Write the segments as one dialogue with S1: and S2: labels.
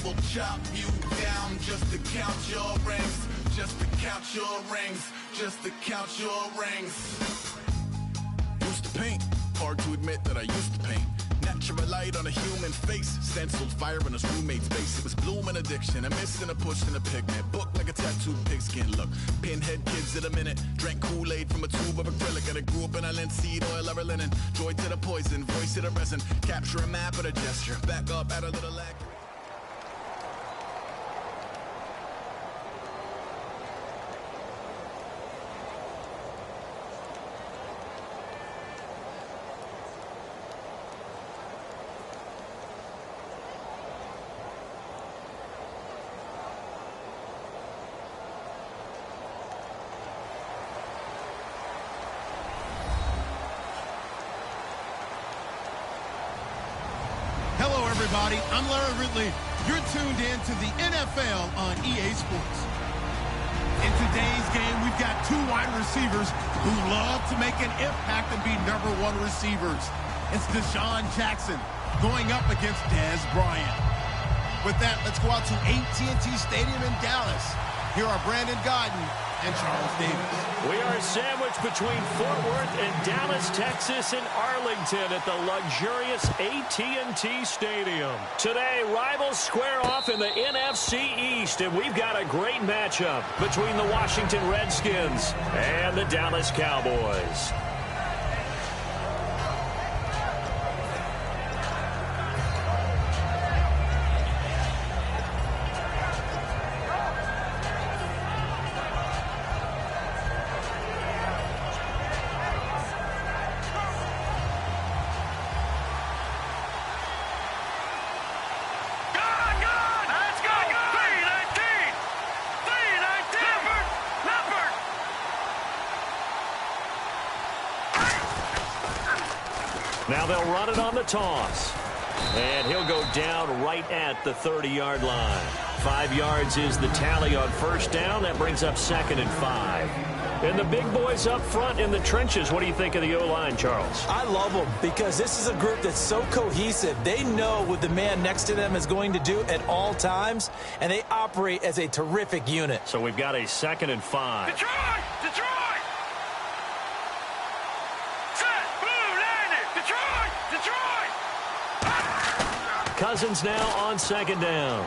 S1: will chop you down just to count your rings, just to count your rings, just to count your rings. Used to paint, hard to admit that I used to paint. Natural light on a human face, stenciled fire in his roommate's face. It was bloom and addiction, a miss and a push and a pigment. Book like a tattooed pigskin look. Pinhead kids in a minute, drank Kool-Aid from a tube of acrylic. And I grew up in a linseed oil or a linen. Joy to the poison, voice to the resin. Capture a map at a gesture, back up at a little lag.
S2: Hello, everybody. I'm Larry Ridley. You're tuned in to the NFL on EA Sports. In today's game, we've got two wide receivers who love to make an impact and be #1 receivers. It's Deshaun Jackson going up against Dez Bryant. With that, let's go out to AT&T Stadium in Dallas. Here are Brandon Godden and Charles Davis.
S3: We are sandwiched between Fort Worth and Dallas, Texas, and Arlington at the luxurious AT&T Stadium. Today, rivals square off in the NFC East, and we've got a great matchup between the Washington Redskins and the Dallas Cowboys. Now they'll run it on the toss. And he'll go down right at the 30-yard line. 5 yards is the tally on first down. That brings up 2nd and 5. And the big boys up front in the trenches. What do you think of the O-line, Charles?
S4: I love them because this is a group that's so cohesive. They know what the man next to them is going to do at all times, and they operate as a terrific unit.
S3: So we've got a 2nd and 5.
S5: Detroit! Detroit!
S3: Cousins now on 2nd down.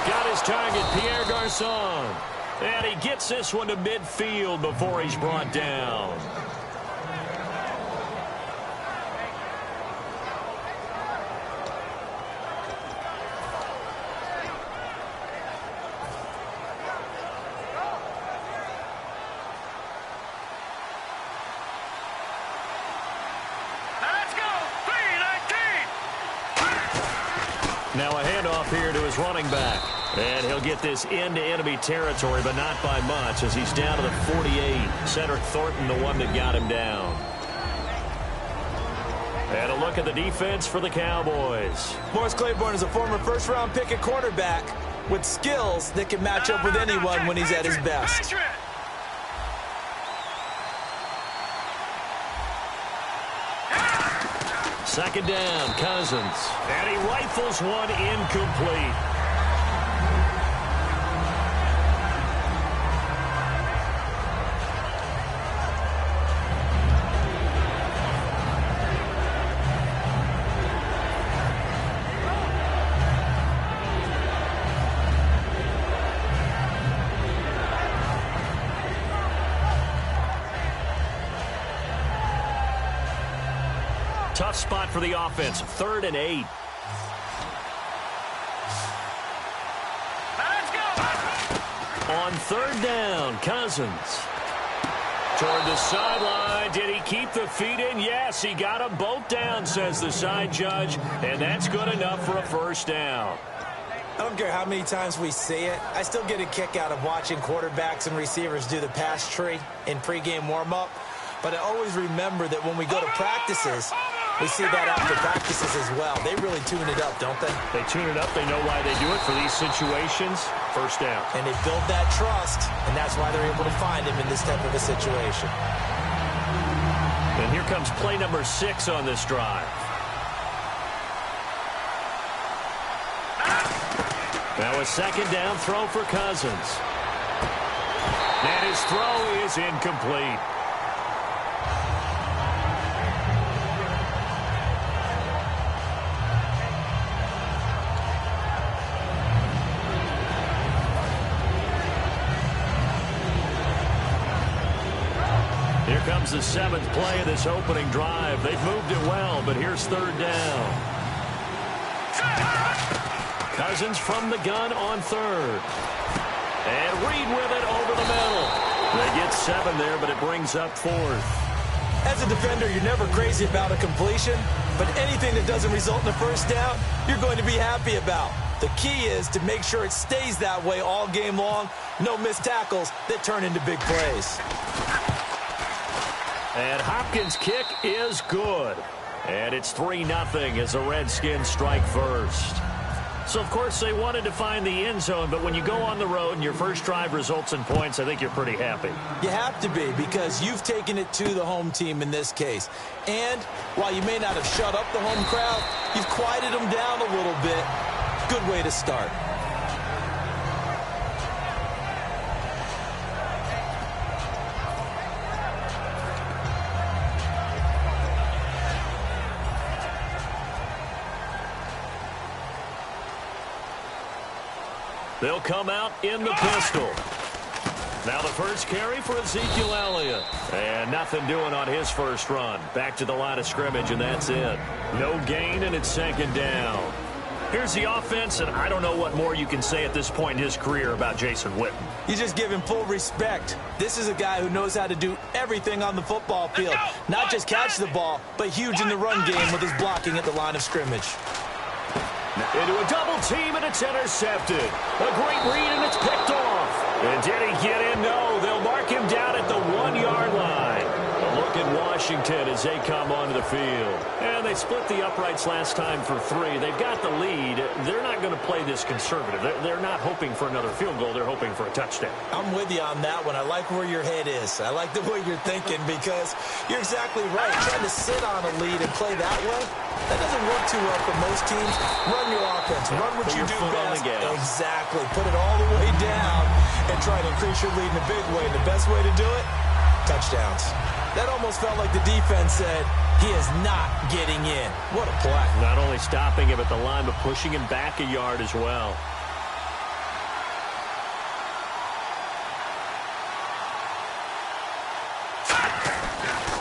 S3: Got his target, Pierre Garçon. And he gets this one to midfield before he's brought down. Now a handoff here to his running back. And he'll get this into enemy territory, but not by much as he's down to the 48. Cedric Thornton, the one that got him down. And a look at the defense for the Cowboys.
S4: Morris Claiborne is a former first-round pick at quarterback with skills that can match up with anyone when he's at his best.
S3: Second down, Cousins. And he rifles one incomplete. Tough spot for the offense. 3rd and 8.
S5: Let's go.
S3: On 3rd down, Cousins. Toward the sideline. Did he keep the feet in? Yes, he got them both down, says the side judge. And that's good enough for a first down.
S4: I don't care how many times we see it. I still get a kick out of watching quarterbacks and receivers do the pass tree in pregame warm-up. But I always remember that when we go to practices, we see that after practices as well. They really tune it up, don't they?
S3: They tune it up. They know why they do it for these situations. First down.
S4: And they build that trust, and that's why they're able to find him in this type of a situation.
S3: And here comes play number 6 on this drive. Now a second down throw for Cousins. And his throw is incomplete. Here comes the seventh play of this opening drive. They've moved it well, but here's third down. Cousins from the gun on third. And Reed with it over the middle. They get 7 there, but it brings up fourth.
S4: As a defender, you're never crazy about a completion, but anything that doesn't result in a first down, you're going to be happy about. The key is to make sure it stays that way all game long. No missed tackles that turn into big plays.
S3: And Hopkins' kick is good. And it's 3-0 as the Redskins strike first. So, of course, they wanted to find the end zone, but when you go on the road and your first drive results in points, I think you're pretty happy.
S4: You have to be, because you've taken it to the home team in this case. And while you may not have shut up the home crowd, you've quieted them down a little bit. Good way to start.
S3: They'll come out in the pistol. Now the first carry for Ezekiel Elliott. And nothing doing on his first run. Back to the line of scrimmage, and that's it. No gain, and it's second down. Here's the offense, and I don't know what more you can say at this point in his career about Jason Witten.
S4: You just give him full respect. This is a guy who knows how to do everything on the football field. Not just catch the ball, but huge in the run game with his blocking at the line of scrimmage.
S3: Into a double team, and it's intercepted. A great read, and it's picked off. And did he get in? No, they'll mark him down at the 1-yard line. A look at Washington as they come onto the field. And they split the uprights last time for 3. They've got the lead. They're not going to play this conservative. They're not hoping for another field goal. They're hoping for a touchdown.
S4: I'm with you on that one. I like where your head is. I like the way you're thinking, because you're exactly right. Trying to sit on a lead and play that way, that doesn't work too well for most teams. Run your offense. Run what you do best. Exactly. Put it all the way down and try to increase your lead in a big way. And the best way to do it, touchdowns. That almost felt like the defense said, he is not getting in. What a play.
S3: Not only stopping him at the line, but pushing him back a yard as well.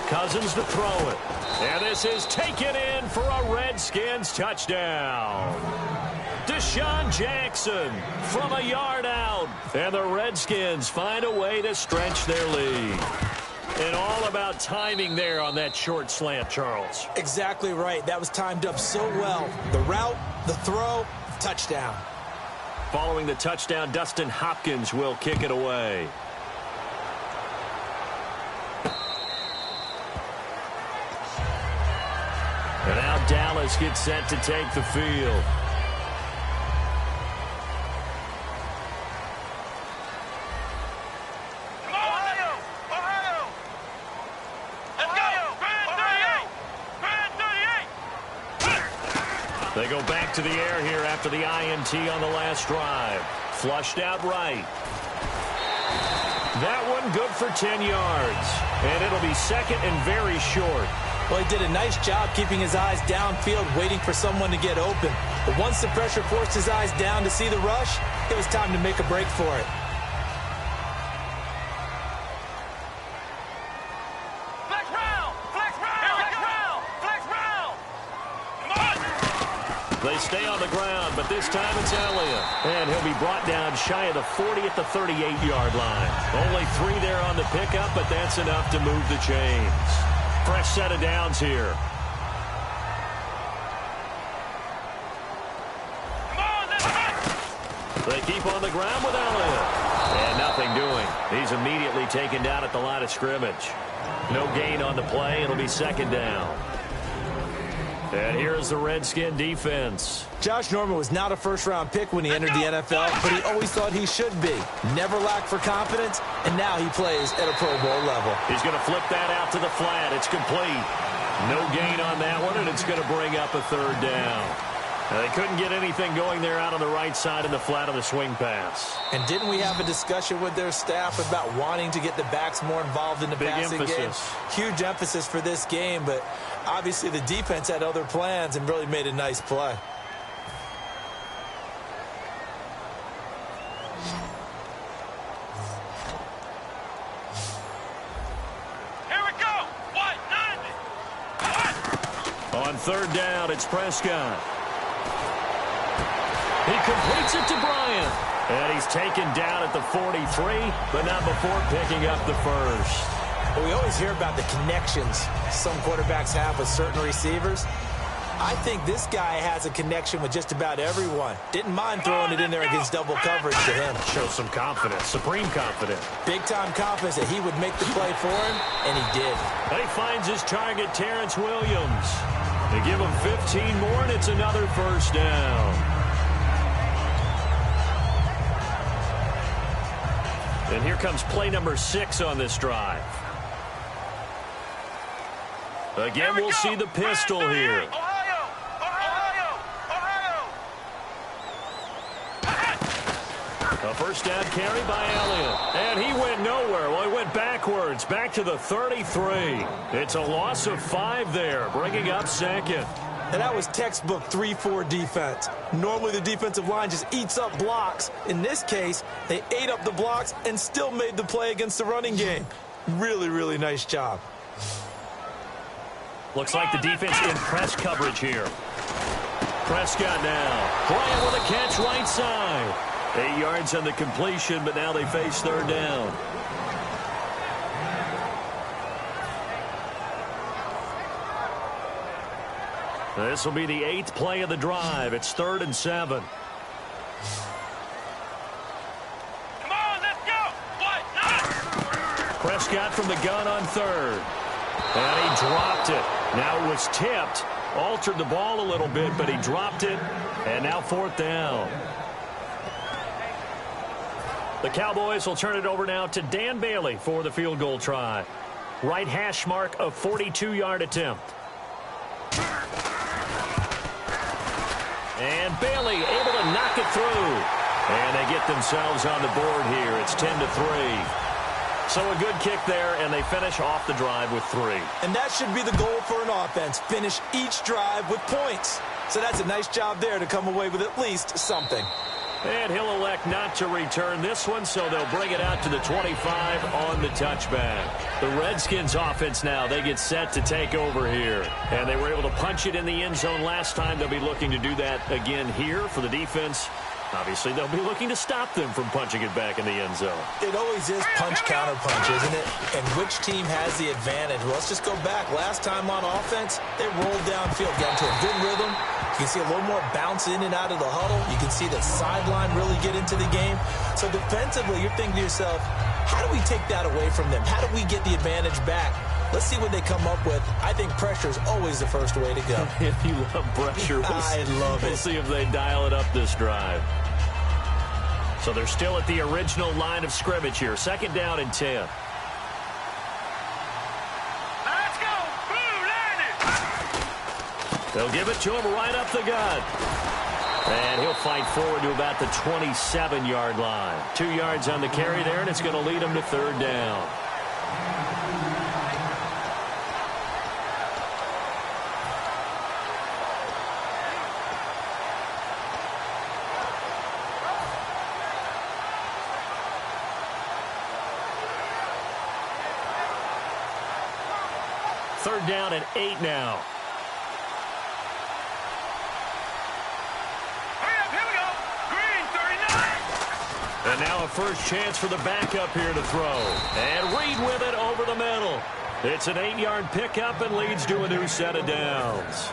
S3: Cousins to throw it. And this is taken in for a Redskins touchdown. Deshaun Jackson from a yard out. And the Redskins find a way to stretch their lead. And all about timing there on that short slant, Charles.
S4: Exactly right. That was timed up so well. The route, the throw, touchdown.
S3: Following the touchdown, Dustin Hopkins will kick it away. And now Dallas gets set to take the field. They go back to the air here after the INT on the last drive. Flushed out right. That one good for 10 yards. And it'll be second and very short.
S4: Well, he did a nice job keeping his eyes downfield, waiting for someone to get open. But once the pressure forced his eyes down to see the rush, it was time to make a break for it.
S3: They stay on the ground, but this time it's Elliott. And he'll be brought down shy of the 40 at the 38-yard line. Only 3 there on the pickup, but that's enough to move the chains. Fresh set of downs here. They keep on the ground with Elliott. And nothing doing. He's immediately taken down at the line of scrimmage. No gain on the play. It'll be second down. And here's the Redskin defense.
S4: Josh Norman was not a first-round pick when he entered the NFL, but he always thought he should be. Never lacked for confidence, and now he plays at a Pro Bowl level.
S3: He's going to flip that out to the flat. It's complete. No gain on that one, and it's going to bring up a third down. They couldn't get anything going there out on the right side in the flat of the swing pass.
S4: And didn't we have a discussion with their staff about wanting to get the backs more involved in the passing game? Huge emphasis for this game, but obviously the defense had other plans and really made a nice play.
S5: Here we go. What? 90.
S3: On third down, it's Prescott. He completes it to Bryant. And he's taken down at the 43, but not before picking up the first.
S4: Well, we always hear about the connections some quarterbacks have with certain receivers. I think this guy has a connection with just about everyone. Didn't mind throwing it in there against double coverage to him.
S3: Shows some confidence, supreme confidence.
S4: Big-time confidence that he would make the play for him, and he did.
S3: He finds his target, Terrence Williams. They give him 15 more, and it's another first down. And here comes play number 6 on this drive. Again, we'll see the pistol here. A first down carry by Elliott. And he went nowhere. Well, he went backwards, back to the 33. It's a loss of 5 there, bringing up second.
S4: And that was textbook 3-4 defense. Normally the defensive line just eats up blocks. In this case, they ate up the blocks and still made the play against the running game. Really, really nice job.
S3: Looks like the defense in press coverage here. Prescott now. Bryant with a catch right side. 8 yards on the completion, but now they face third down. This will be the 8th play of the drive. It's 3rd and 7.
S5: Come on, let's go. What?
S3: Prescott from the gun on 3rd. And he dropped it. Now it was tipped. Altered the ball a little bit, but he dropped it. And now 4th down. The Cowboys will turn it over now to Dan Bailey for the field goal try. Right hash mark, a 42-yard attempt. And Bailey able to knock it through. And they get themselves on the board here. It's 10-3. So a good kick there, and they finish off the drive with 3.
S4: And that should be the goal for an offense. Finish each drive with points. So that's a nice job there to come away with at least something.
S3: And he'll elect not to return this one, so they'll bring it out to the 25 on the touchback. The Redskins offense now, they get set to take over here. And they were able to punch it in the end zone last time. They'll be looking to do that again here for the defense. Obviously, they'll be looking to stop them from punching it back in the end zone.
S4: It always is punch-counter-punch, isn't it? And which team has the advantage? Well, let's just go back. Last time on offense, they rolled downfield, got into a good rhythm. You can see a little more bounce in and out of the huddle. You can see the sideline really get into the game. So defensively, you're thinking to yourself, how do we take that away from them? How do we get the advantage back? Let's see what they come up with. I think pressure is always the first way to go.
S3: If you love pressure,
S4: I love it.
S3: We'll see if they dial it up this drive. So they're still at the original line of scrimmage here. 2nd down and 10.
S5: Let's go. Blue landed.
S3: They'll give it to him right up the gut. And he'll fight forward to about the 27-yard line. 2 yards on the carry there, and it's going to lead him to 3rd down. Third down and 8 now.
S5: Hurry up, here we go. Green 39.
S3: And now a first chance for the backup here to throw. And Reed with it over the middle. It's an 8-yard pickup and leads to a new set of downs.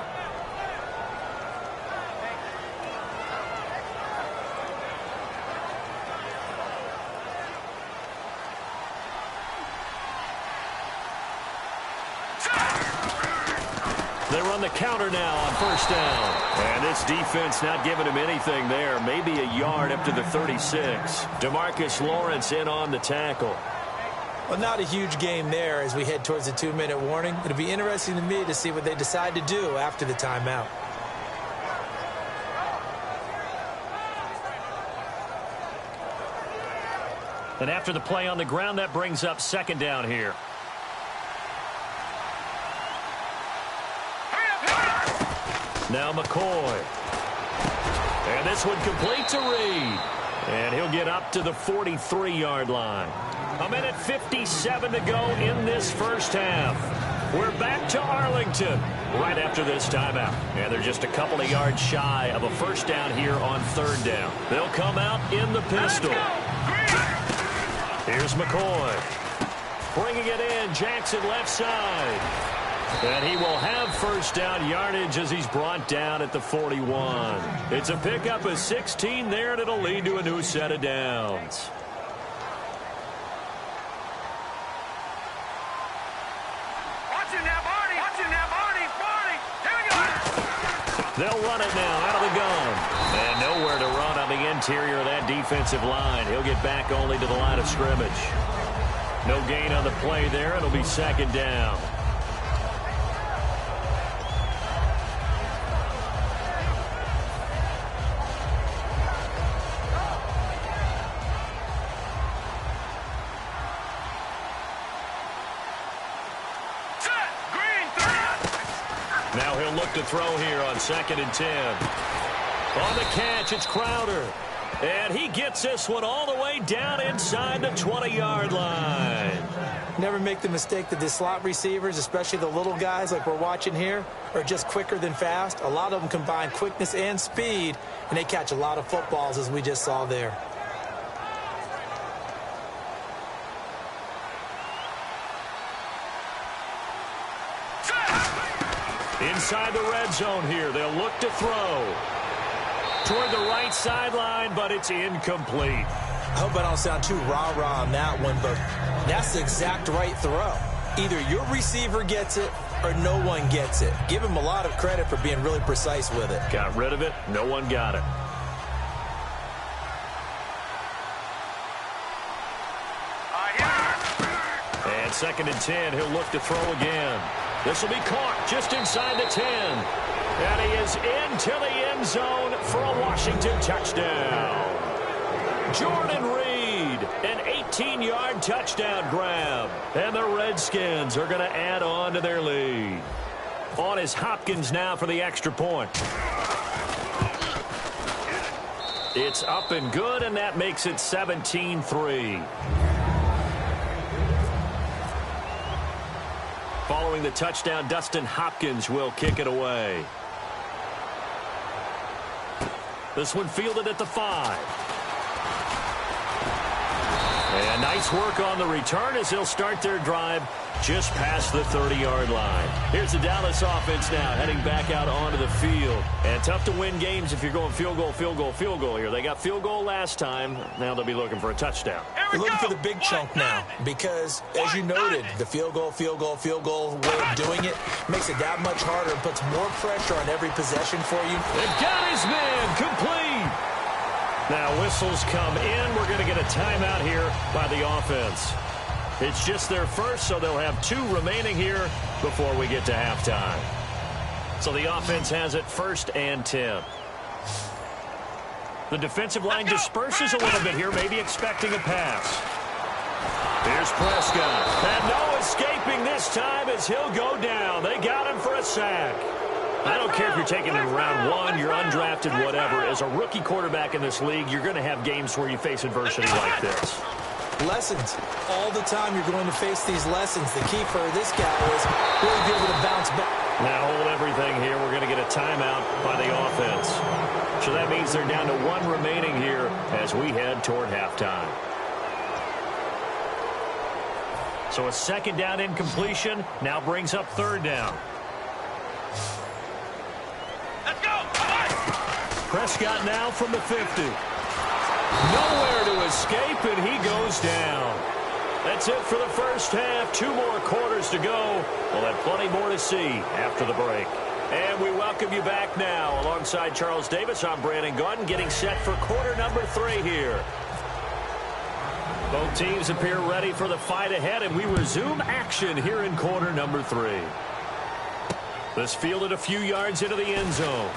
S3: They run the counter now on first down. And this defense not giving him anything there. Maybe a yard up to the 36. DeMarcus Lawrence in on the tackle.
S4: Well, not a huge game there as we head towards the 2-minute warning. It'll be interesting to me to see what they decide to do after the timeout.
S3: And after the play on the ground, that brings up second down here. Now McCoy. And this one complete to Reed. And he'll get up to the 43-yard line. 1:57 to go in this first half. We're back to Arlington right after this timeout. And they're just a couple of yards shy of a first down here on third down. They'll come out in the pistol. Here's McCoy. Bringing it in, Jackson left side. And he will have first down yardage as he's brought down at the 41. It's a pickup of 16 there, and it'll lead to a new set of downs. They'll run it now out of the gun. And nowhere to run on the interior of that defensive line. He'll get back only to the line of scrimmage. No gain on the play there. It'll be second down. Now he'll look to throw here on 2nd and 10. On the catch, it's Crowder. And he gets this one all the way down inside the 20-yard line.
S4: Never make the mistake that the slot receivers, especially the little guys like we're watching here, are just quicker than fast. A lot of them combine quickness and speed, and they catch a lot of footballs, as we just saw there.
S3: Inside the red zone here, they'll look to throw. Toward the right sideline, but it's incomplete.
S4: I hope I don't sound too rah-rah on that one, but that's the exact right throw. Either your receiver gets it or no one gets it. Give him a lot of credit for being really precise with it.
S3: Got rid of it. No one got it. And 2nd and 10, he'll look to throw again. This will be caught just inside the 10. And he is into the end zone for a Washington touchdown. Jordan Reed, an 18-yard touchdown grab. And the Redskins are going to add on to their lead. On is Hopkins now for the extra point. It's up and good, and that makes it 17-3. Following the touchdown, Dustin Hopkins will kick it away. This one fielded at the 5. And nice work on the return as they'll start their drive just past the 30-yard line. Here's the Dallas offense now heading back out onto the field. And tough to win games if you're going field goal, field goal, field goal here. They got field goal last time. Now they'll be looking for a touchdown.
S4: You're looking for the big chunk now because, as you noted, the field goal way of doing it makes it that much harder and puts more pressure on every possession for you.
S3: They've got his man complete. Now whistles come in. We're going to get a timeout here by the offense. It's just their first, so they'll have 2 remaining here before we get to halftime. So the offense has it 1st and 10. The defensive line disperses a little bit here, maybe expecting a pass. Here's Prescott. And no escaping this time as he'll go down. They got him for a sack. I don't care if you're taking him in round 1, you're undrafted, whatever. As a rookie quarterback in this league, you're going to have games where you face adversity like this.
S4: Lessons. All the time you're going to face these lessons. The key for this guy is really be able to bounce back.
S3: Now hold everything here. We're going to get a timeout by the offense. So that means they're down to 1 remaining here as we head toward halftime. So a 2nd down incompletion now brings up 3rd down.
S5: Let's go!
S3: Prescott now from the 50. Nowhere to escape, and he goes down. That's it for the first half. 2 more quarters to go. We'll have plenty more to see after the break. And we welcome you back now. Alongside Charles Davis, I'm Brandon Gaudin, getting set for quarter number 3 here. Both teams appear ready for the fight ahead, and we resume action here in quarter number 3. This fielded a few yards into the end zone.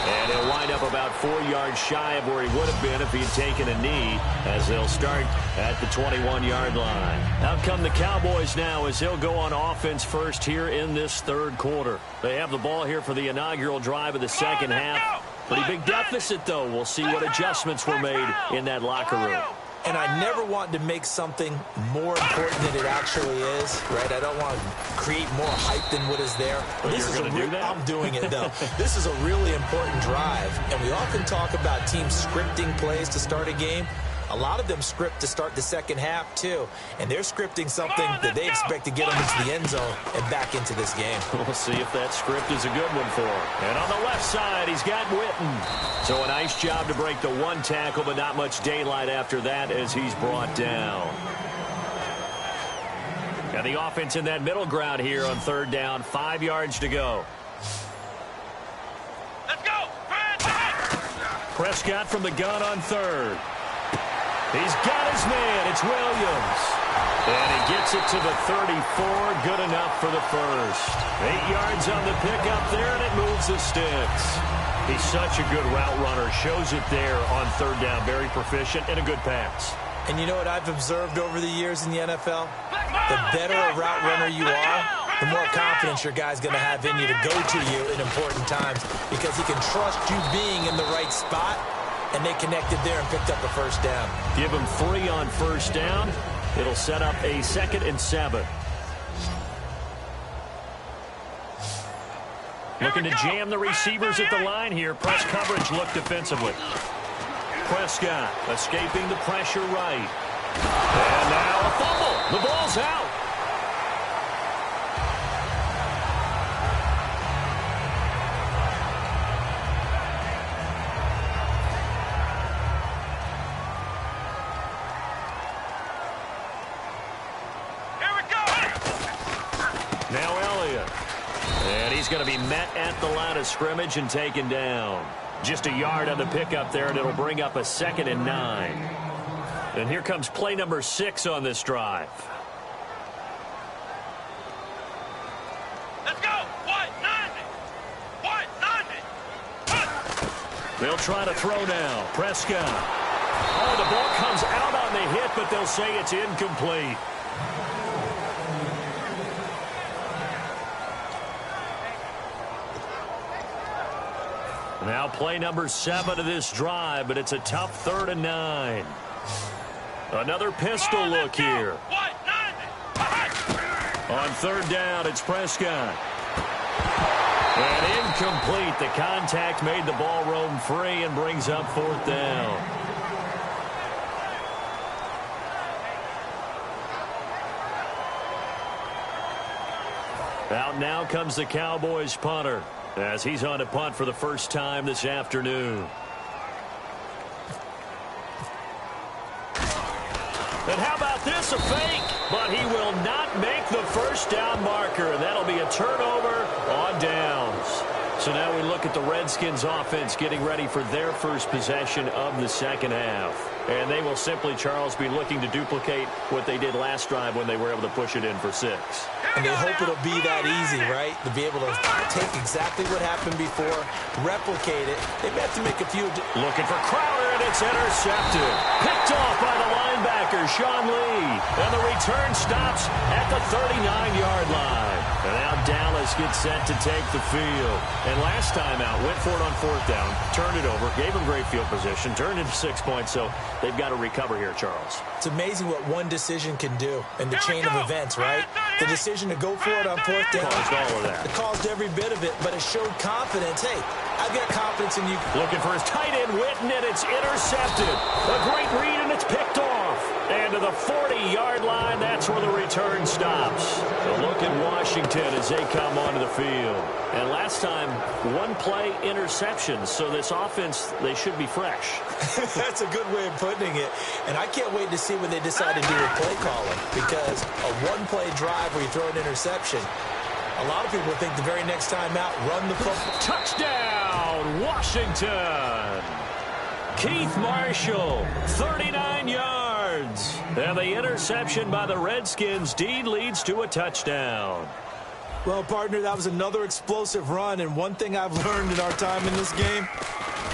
S3: And he'll wind up about 4 yards shy of where he would have been if he had taken a knee, as they'll start at the 21-yard line. Out come the Cowboys now as they'll go on offense first here in this third quarter. They have the ball here for the inaugural drive of the second half. Pretty big deficit, though. We'll see what adjustments were made in that locker room.
S4: And I never want to make something more important than it actually is, right? I don't want to create more hype than what is there.
S3: But you're going to do that?
S4: I'm doing it, though. This is a really important drive, and we often talk about teams scripting plays to start a game. A lot of them script to start the second half, too. And they're scripting something that they expect to get them into the end zone and back into this game.
S3: We'll see if that script is a good one for him. And on the left side, he's got Witten. So a nice job to break the one tackle, but not much daylight after that as he's brought down. And the offense in that middle ground here on third down, 5 yards to go.
S5: Let's go!
S3: Prescott from the gun on third. He's got his man. It's Williams. And he gets it to the 34. Good enough for the first. 8 yards on the pickup there, and it moves the sticks. He's such a good route runner. Shows it there on third down. Very proficient and a good pass.
S4: And you know what I've observed over the years in the NFL? The better a route runner you are, the more confidence your guy's going to have in you to go to you in important times because he can trust you being in the right spot. And they connected there and picked up a first down.
S3: Give him 3 on first down. It'll set up a 2nd and 7. Looking to jam the receivers at the line here. Press coverage look defensively. Prescott escaping the pressure right. And now a fumble. The ball's out. He's going to be met at the line of scrimmage and taken down. Just a yard on the pickup there, and it'll bring up a 2nd and 9. And here comes play number 6 on this drive.
S5: Let's go! What? 90! What? 90!
S3: They'll try to throw now. Prescott. Oh, the ball comes out on the hit, but they'll say it's incomplete. Now play number 7 of this drive, but it's a tough 3rd and 9. Another pistol look here. On third down, it's Prescott. And incomplete. The contact made the ball roam free and brings up 4th down. Out now comes the Cowboys punter, as he's on to punt for the first time this afternoon. And how about this, a fake? But he will not make the first down marker, and that'll be a turnover on downs. So now we look at the Redskins offense getting ready for their first possession of the second half. And they will simply, Charles, be looking to duplicate what they did last drive when they were able to push it in for 6.
S4: And they hope it'll be that easy, right? To be able to take exactly what happened before, replicate it. They may have to make a few.
S3: Looking for Crowder, and it's intercepted. Picked off by the linebacker, Sean Lee. And the return stops at the 39-yard line. And now Dallas gets set to take the field. And last time out, went for it on 4th down, turned it over, gave them great field position, turned into 6 points. So they've got to recover here, Charles.
S4: It's amazing what one decision can do in the chain of events, right? The decision to go for it on 4th down.
S3: Caused all of that.
S4: It caused every bit of it, but it showed confidence. Hey, I've got confidence in you.
S3: Looking for his tight end, Witten, and it's intercepted. A great read, and it's picked off. And to the 40-yard line, that's where the return stops. A look at Washington as they come onto the field. And last time, 1 play interception. So this offense, they should be fresh.
S4: That's a good way of putting it. And I can't wait to see what they decide to do with play calling. Because a 1-play drive where you throw an interception, a lot of people think the very next time out, run the football.
S3: Touchdown, Washington. Keith Marshall, 39 yards. And the interception by the Redskins. Deed leads to a touchdown.
S4: Well, partner, that was another explosive run, and one thing I've learned in our time in this game,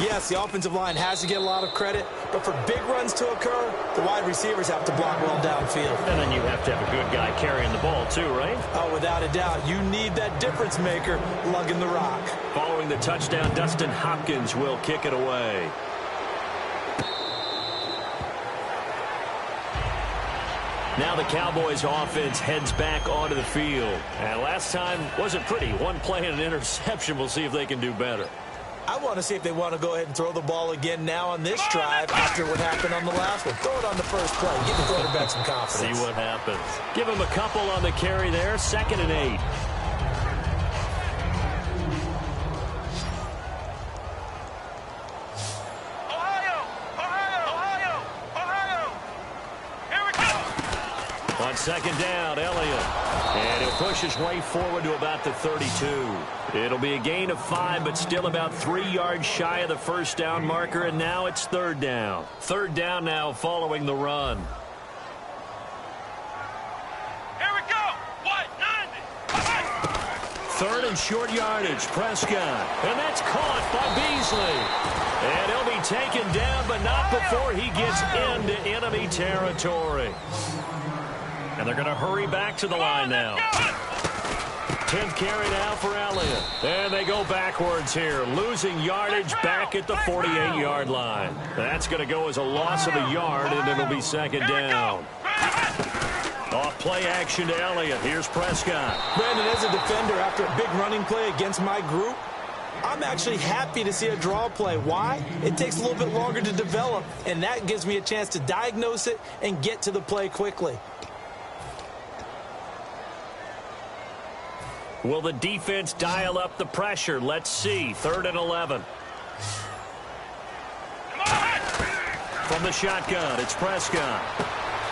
S4: yes, the offensive line has to get a lot of credit, but for big runs to occur, the wide receivers have to block well downfield.
S3: And then you have to have a good guy carrying the ball too, right?
S4: Oh, without a doubt. You need that difference maker lugging the rock.
S3: Following the touchdown, Dustin Hopkins will kick it away. Now the Cowboys offense heads back onto the field. And last time wasn't pretty. One play and an interception. We'll see if they can do better.
S4: I want to see if they want to go ahead and throw the ball again now on this drive after what happened on the last one. Throw it on the first play. Give the quarterback some confidence.
S3: See what happens. Give him a couple on the carry there. 2nd and 8. On 2nd down, Elliott. And he'll push his way forward to about the 32. It'll be a gain of 5, but still about 3 yards shy of the first down marker, and now it's 3rd down. 3rd down now following the run.
S5: Here we go. What? 90.
S3: 3rd and short yardage, Prescott. And that's caught by Beasley. And he'll be taken down, but not before he gets into enemy territory. And they're going to hurry back to the line now. 10th carry now for Elliott. And they go backwards here, losing yardage back at the 48-yard line. That's going to go as a loss of a yard, and it'll be 2nd down. Off play action to Elliott. Here's Prescott.
S4: Brandon, as a defender, after a big running play against my group, I'm actually happy to see a draw play. Why? It takes a little bit longer to develop, and that gives me a chance to diagnose it and get to the play quickly.
S3: Will the defense dial up the pressure? Let's see. 3rd and 11. From the shotgun, it's Prescott.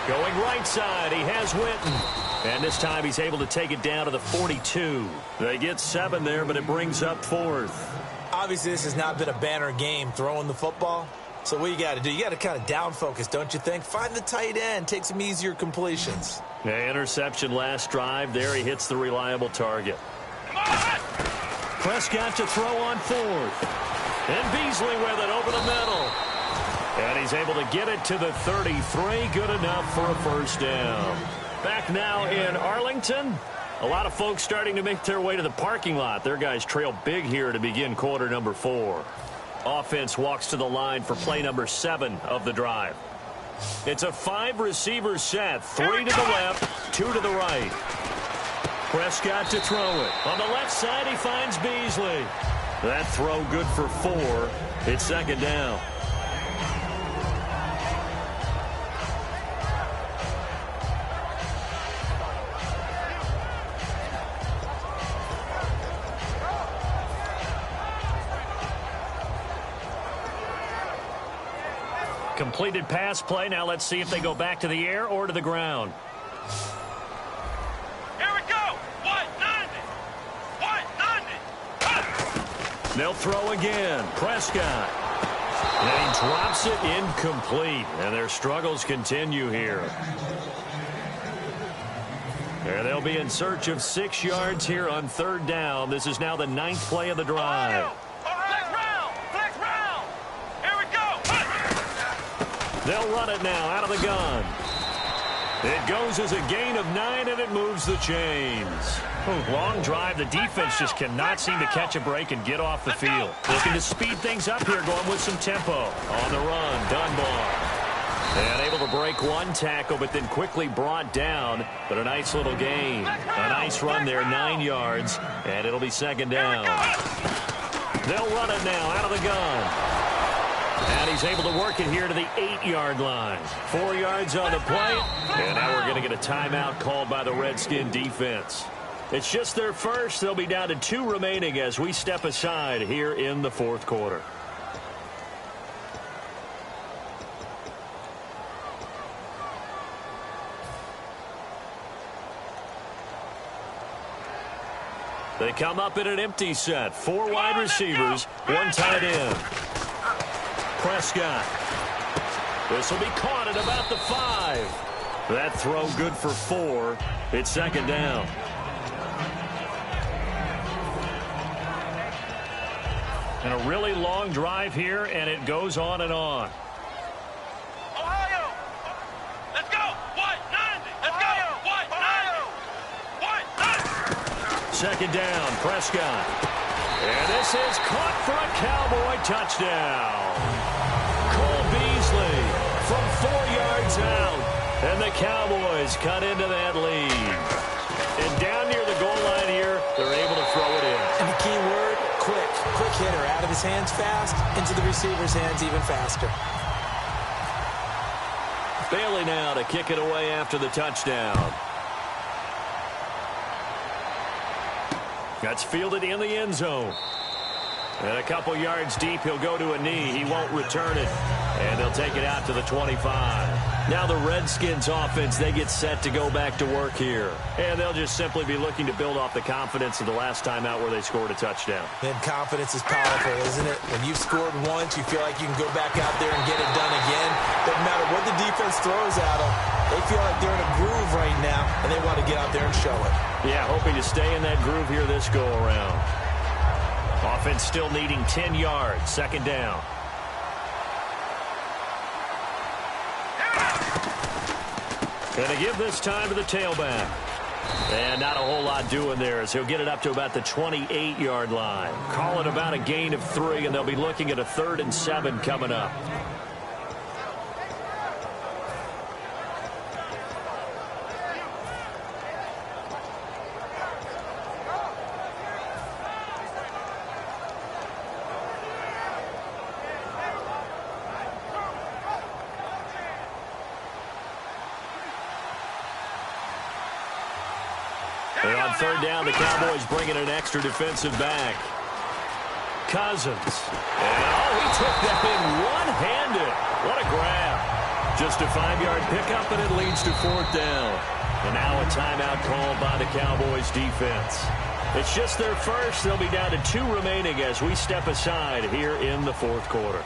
S3: Going right side, he has Witten. And this time he's able to take it down to the 42. They get 7 there, but it brings up 4th.
S4: Obviously, this has not been a banner game throwing the football. So what you got to do, you got to kind of down focus, don't you think? Find the tight end, take some easier completions.
S3: Interception last drive. There he hits the reliable target. Prescott to throw on 4th. And Beasley with it over the middle. And he's able to get it to the 33. Good enough for a first down. Back now in Arlington. A lot of folks starting to make their way to the parking lot. Their guys trail big here to begin quarter number 4. Offense walks to the line for play number 7 of the drive. It's a 5-receiver set. 3 to the left, 2 to the right. Prescott to throw it. On the left side, he finds Beasley. That throw good for 4. It's 2nd down. Completed pass play. Now let's see if they go back to the air or to the ground.
S5: Here we go. What? 90. What? 90.
S3: They'll throw again. Prescott. And he drops it incomplete. And their struggles continue here. And they'll be in search of 6 yards here on 3rd down. This is now the 9th play of the drive. They'll run it now out of the gun. It goes as a gain of 9, and it moves the chains. Long drive. The defense just cannot seem to catch a break and get off the field. Looking to speed things up here, going with some tempo. On the run, Dunbar. And able to break one tackle, but then quickly brought down. But a nice little gain. A nice run there, 9 yards, and it'll be 2nd down. They'll run it now out of the gun. And he's able to work it here to the 8-yard line. 4 yards on the play. And now we're going to get a timeout called by the Redskin defense. It's just their first. They'll be down to 2 remaining as we step aside here in the 4th quarter. They come up in an empty set. 4 wide receivers, 1 tight end. Prescott. This will be caught at about the 5. That throw good for 4. It's 2nd down. And a really long drive here, and it goes on and on.
S5: Ohio! Let's go! 190! Let's go! 190! 190!
S3: Second down, Prescott. And this is caught for a Cowboy touchdown. Cole Beasley from 4 yards out. And the Cowboys cut into that lead. And down near the goal line here, they're able to throw it in.
S4: And the key word, quick. Quick hitter, out of his hands fast, into the receiver's hands even faster.
S3: Bailey now to kick it away after the touchdown. That's fielded in the end zone. And a couple yards deep, he'll go to a knee. He won't return it. And they'll take it out to the 25. Now the Redskins offense, they get set to go back to work here. And they'll just simply be looking to build off the confidence of the last time out where they scored a touchdown.
S4: And confidence is powerful, isn't it? When you've scored once, you feel like you can go back out there and get it done again. Doesn't matter what the defense throws at them. They feel like they're in a groove right now, and they want to get out there and show it.
S3: Yeah, hoping to stay in that groove here this go-around. Offense still needing 10 yards. Second down. Going to give this time to the tailback. And not a whole lot doing there as he'll get it up to about the 28-yard line. Call it about a gain of 3, and they'll be looking at a 3rd and 7 coming up. And on third down, the Cowboys bring in an extra defensive back. Cousins. And, he took that in one-handed. What a grab. Just a 5-yard pickup, and it leads to 4th down. And now a timeout called by the Cowboys defense. It's just their first. They'll be down to 2 remaining as we step aside here in the 4th quarter.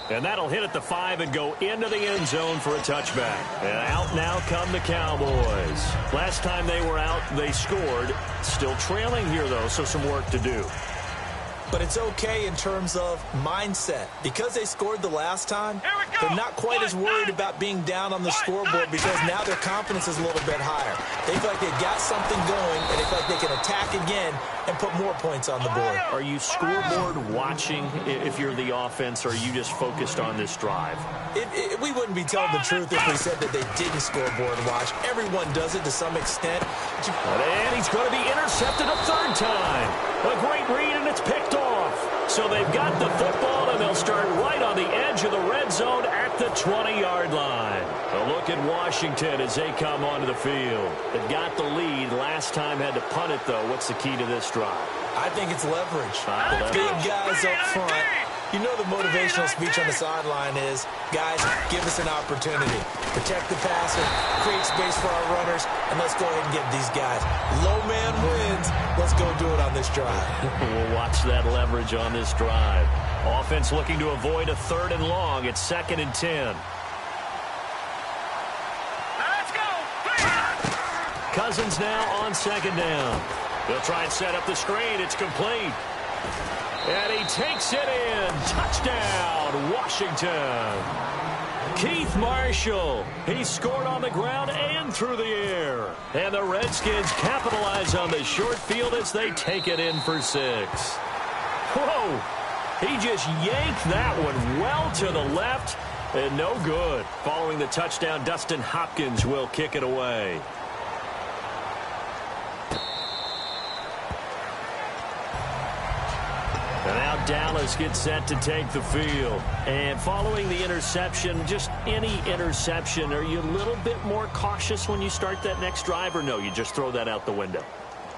S3: And that'll hit at the 5 and go into the end zone for a touchback. And out now come the Cowboys. Last time they were out, they scored. Still trailing here, though, so some work to do.
S4: But it's okay in terms of mindset. Because they scored the last time, they're not quite as worried about being down on the scoreboard because now their confidence is a little bit higher. They feel like they've got something going, and they feel like they can attack again and put more points on the board.
S3: Are you scoreboard watching if you're the offense, or are you just focused on this drive?
S4: We wouldn't be telling the truth if we said that they didn't scoreboard watch. Everyone does it to some extent.
S3: And he's going to be intercepted a 3rd time. A great read, and it's picked off. So they've got the football, and they'll start right on the edge of the red zone at the 20-yard line. A look at Washington as they come onto the field. They've got the lead. Last time had to punt it, though. What's the key to this drive?
S4: I think it's leverage.
S3: Leverage.
S4: Big guys up front. You know the motivational speech on the sideline is, guys, give us an opportunity. Protect the passer, create space for our runners, and let's go ahead and get these guys. Low man wins. Let's go do it on this drive.
S3: We'll watch that leverage on this drive. Offense looking to avoid a 3rd and long. It's 2nd and 10.
S5: Let's go!
S3: Cousins now on 2nd down. They'll try and set up the screen. It's complete. And he takes it in. Touchdown, Washington. Keith Marshall. He scored on the ground and through the air. And the Redskins capitalize on the short field as they take it in for 6. Whoa. He just yanked that one well to the left. And no good. Following the touchdown, Dustin Hopkins will kick it away. And now Dallas gets set to take the field. And following the interception, just any interception, are you a little bit more cautious when you start that next drive, or no, you just throw that out the window?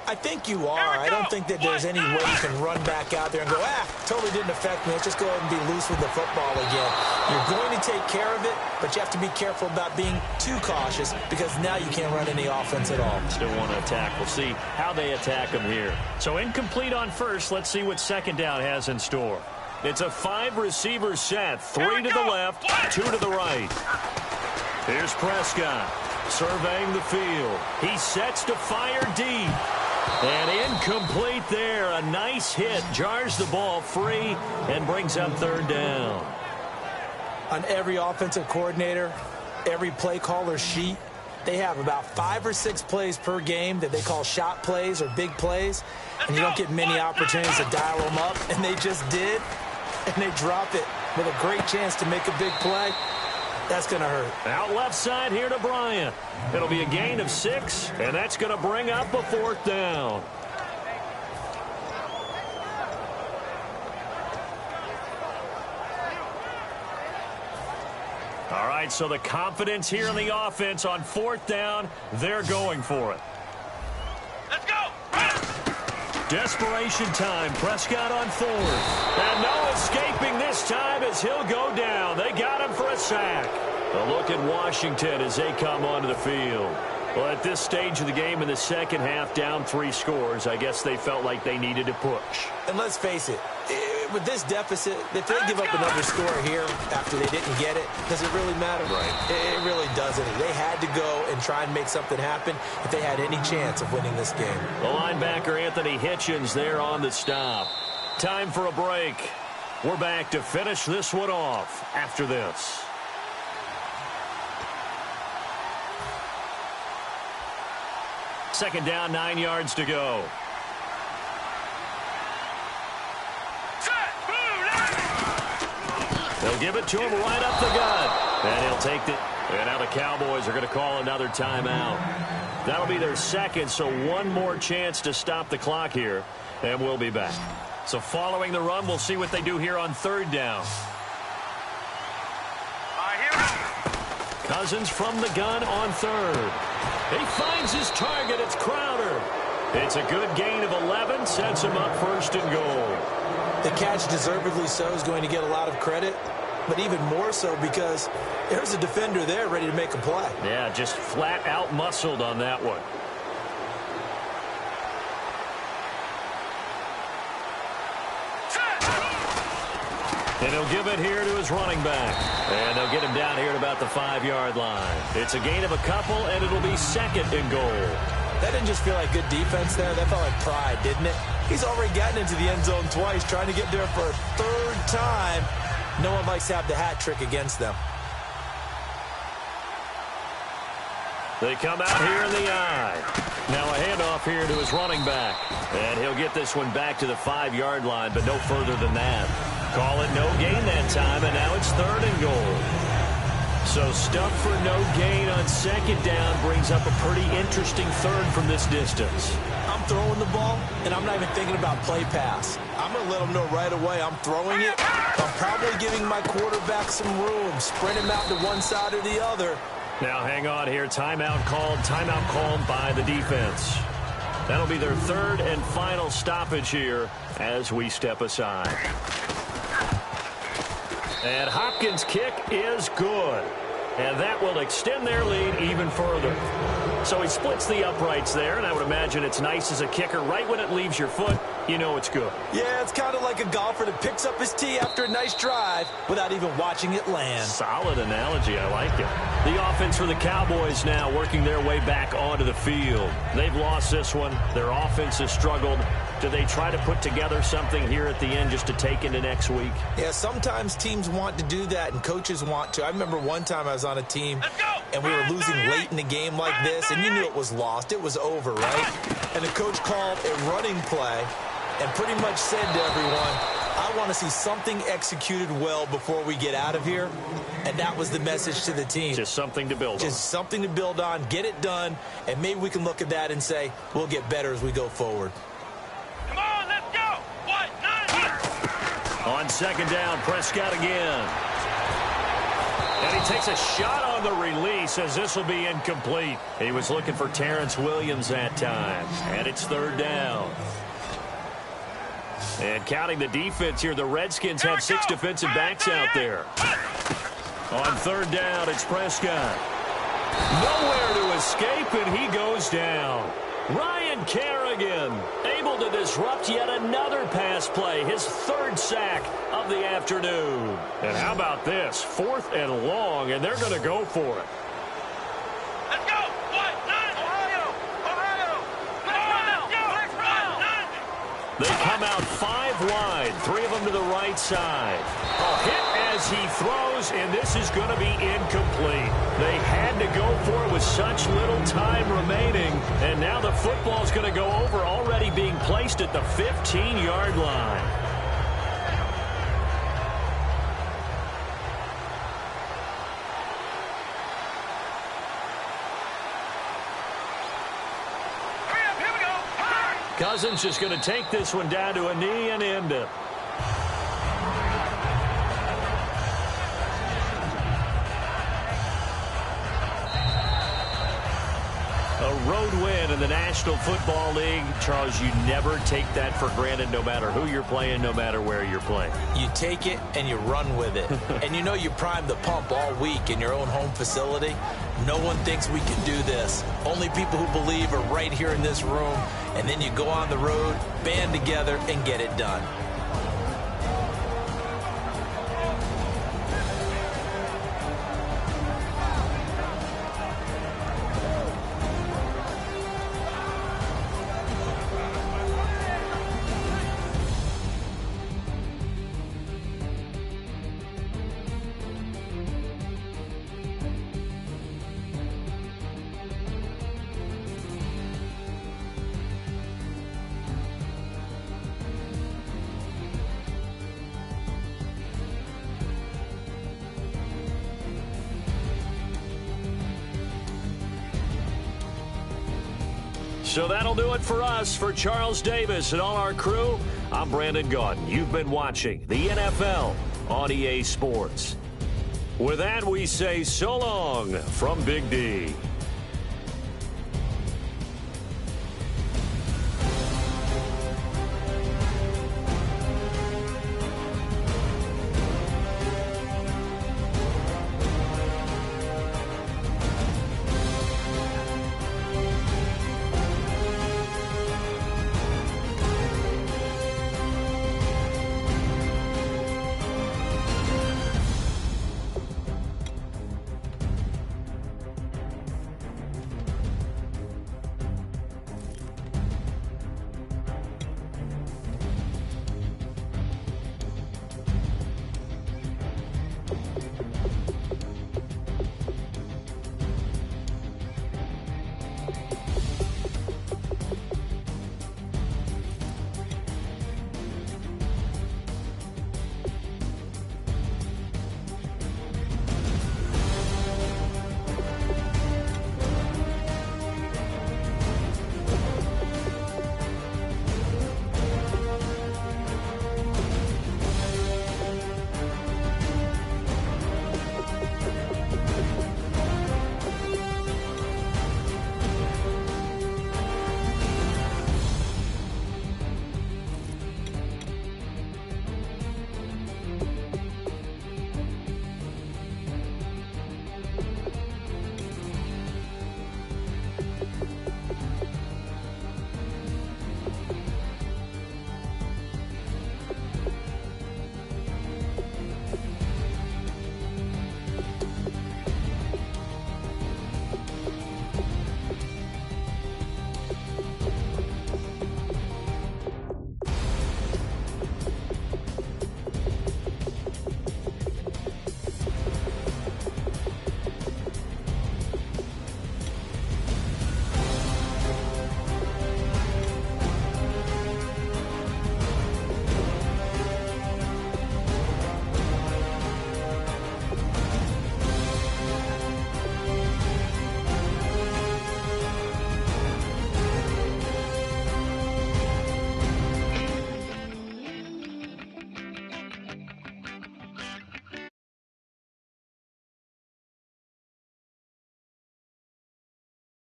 S4: I think you are. I don't think that there's any way you can run back out there and go, totally didn't affect me. Let's just go ahead and be loose with the football again. You're going to take care of it, but you have to be careful about being too cautious because now you can't run any offense at all.
S3: Still want to attack. We'll see how they attack them here. So incomplete on first. Let's see what second down has in store. It's a 5-receiver set. 3 to the left, 2 to the right. Here's Prescott surveying the field. He sets to fire deep. And incomplete there. A nice hit. Jars the ball free and brings up third down.
S4: On every offensive coordinator, every play caller sheet, they have about 5 or 6 plays per game that they call shot plays or big plays. And you don't get many opportunities to dial them up. And they just did. And they drop it with a great chance to make a big play. That's going to hurt.
S3: Out left side here to Bryant. It'll be a gain of 6, and that's going to bring up a 4th down. All right, so the confidence here in the offense on 4th down, they're going for it.
S5: Let's go!
S3: Desperation time. Prescott on 4th. And no escaping this time as he'll go down. They got him for a sack. A look at Washington as they come onto the field. Well, at this stage of the game in the second half, down 3 scores, I guess they felt like they needed to push.
S4: And let's face it, with this deficit, if they give up another score here after they didn't get it, does it really matter?
S3: Right.
S4: It really doesn't. They had to go and try and make something happen if they had any chance of winning this game.
S3: The linebacker Anthony Hitchens there on the stop. Time for a break. We're back to finish this one off after this. Second down, 9 yards to go. They'll give it to him right up the gut. And he'll take it. And now the Cowboys are going to call another timeout. That'll be their second, so one more chance to stop the clock here. And we'll be back. So following the run, we'll see what they do here on 3rd down. Cousins from the gun on 3rd. He finds his target. It's Crowder. It's a good gain of 11. Sets him up 1st and goal.
S4: The catch, deservedly so, is going to get a lot of credit, but even more so because there's a defender there ready to make a play.
S3: Yeah, just flat out muscled on that one. And he'll give it here to his running back. And they'll get him down here at about the 5-yard line. It's a gain of a couple, and it'll be 2nd and goal.
S4: That didn't just feel like good defense there. That felt like pride, didn't it? He's already gotten into the end zone twice, trying to get there for a 3rd time. No one likes to have the hat trick against them.
S3: They come out here in the eye. Now a handoff here to his running back. And he'll get this one back to the 5-yard line, but no further than that. Call it no gain that time, and now it's 3rd and goal. So stuff for no gain on 2nd down brings up a pretty interesting 3rd from this distance.
S4: I'm throwing the ball, and I'm not even thinking about play pass. I'm going to let them know right away I'm throwing it. I'm probably giving my quarterback some room, spread him out to one side or the other.
S3: Now hang on here. Timeout called by the defense. That'll be their 3rd and final stoppage here as we step aside. And Hopkins' kick is good. And that will extend their lead even further. So he splits the uprights there, and I would imagine it's nice as a kicker. Right when it leaves your foot, you know it's good.
S4: Yeah, it's kind of like a golfer that picks up his tee after a nice drive without even watching it land.
S3: Solid analogy. I like it. The offense for the Cowboys now working their way back onto the field. They've lost this one. Their offense has struggled. Do they try to put together something here at the end just to take into next week?
S4: Yeah, sometimes teams want to do that and coaches want to. I remember one time I was on a team and we were losing late in the game like this, and you knew it was lost. It was over, right? And the coach called a running play and pretty much said to everyone, I want to see something executed well before we get out of here. And that was the message to the team.
S3: Just something to build on.
S4: Just something to build on, get it done, and maybe we can look at that and say, we'll get better as we go forward.
S5: Come on, let's go. 1-9.
S3: On 2nd down, Prescott again. And he takes a shot on the release as this will be incomplete. He was looking for Terrence Williams that time. And it's third down. And counting the defense here, the Redskins have 6 defensive backs out there. On third down, it's Prescott. Nowhere to escape, and he goes down. Ryan Kerrigan able to disrupt yet another pass play, his 3rd sack of the afternoon. And how about this? 4th and long, and they're going to go for it.
S5: Let's go! Ohio! Let's run!
S3: They come out 5 wide, 3 of them to the right side. A hit as he throws, and this is going to be incomplete. They had to go for it with such little time remaining, and now the football's going to go over, already being placed at the 15-yard line. Cousins just going to take this one down to a knee and end it. A road win in the National Football League. Charles, you never take that for granted no matter who you're playing, no matter where you're playing.
S4: You take it and you run with it. And you know you primed the pump all week in your own home facility. No one thinks we can do this. Only people who believe are right here in this room. And then you go on the road, band together, and get it done.
S3: So that'll do it for us. For Charles Davis and all our crew, I'm Brandon Gaudin. You've been watching the NFL on EA Sports. With that, we say so long from Big D.